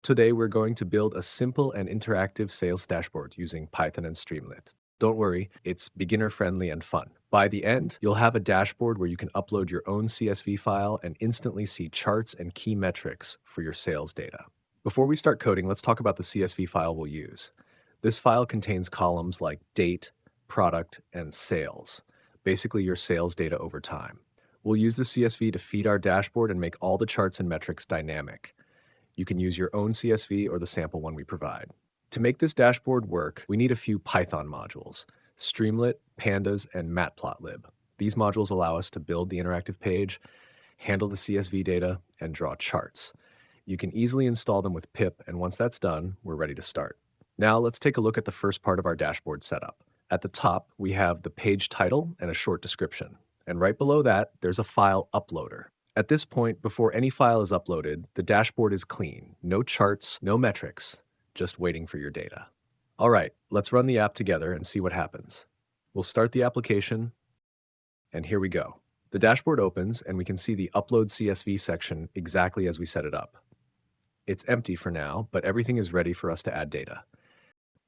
Today, we're going to build a simple and interactive sales dashboard using Python and Streamlit. Don't worry, it's beginner-friendly and fun. By the end, you'll have a dashboard where you can upload your own CSV file and instantly see charts and key metrics for your sales data. Before we start coding, let's talk about the CSV file we'll use. This file contains columns like date, product, and sales, basically your sales data over time. We'll use the CSV to feed our dashboard and make all the charts and metrics dynamic. You can use your own CSV or the sample one we provide. To make this dashboard work, we need a few Python modules: Streamlit, Pandas, and Matplotlib. These modules allow us to build the interactive page, handle the CSV data, and draw charts. You can easily install them with pip, and once that's done, we're ready to start. Now let's take a look at the first part of our dashboard setup. At the top, we have the page title and a short description. And right below that, there's a file uploader. At this point, before any file is uploaded, the dashboard is clean. No charts, no metrics, just waiting for your data. All right, let's run the app together and see what happens. We'll start the application, and here we go. The dashboard opens, and we can see the Upload CSV section exactly as we set it up. It's empty for now, but everything is ready for us to add data.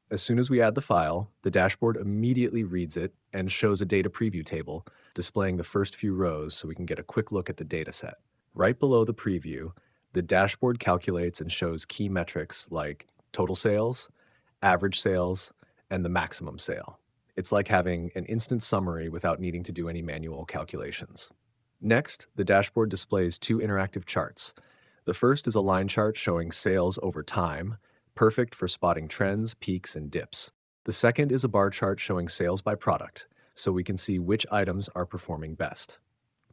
As soon as we add the file, the dashboard immediately reads it and shows a data preview table, displaying the first few rows so we can get a quick look at the data set. Right below the preview, the dashboard calculates and shows key metrics like total sales, average sales, and the maximum sale. It's like having an instant summary without needing to do any manual calculations. Next, the dashboard displays two interactive charts. The first is a line chart showing sales over time, perfect for spotting trends, peaks, and dips. The second is a bar chart showing sales by product, so we can see which items are performing best.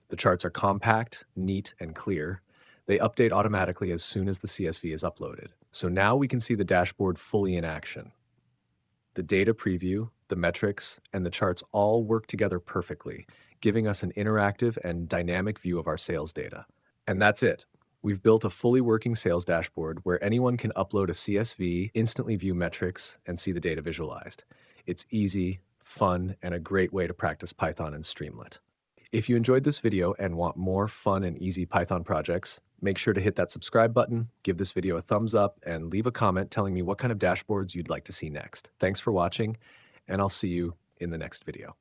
The charts are compact, neat, and clear. They update automatically as soon as the CSV is uploaded. So now we can see the dashboard fully in action. The data preview, the metrics, and the charts all work together perfectly, giving us an interactive and dynamic view of our sales data. And that's it. We've built a fully working sales dashboard where anyone can upload a CSV, instantly view metrics, and see the data visualized. It's easy, fun, and a great way to practice Python and Streamlit. If you enjoyed this video and want more fun and easy Python projects, make sure to hit that subscribe button, give this video a thumbs up, and leave a comment telling me what kind of dashboards you'd like to see next. Thanks for watching, and I'll see you in the next video.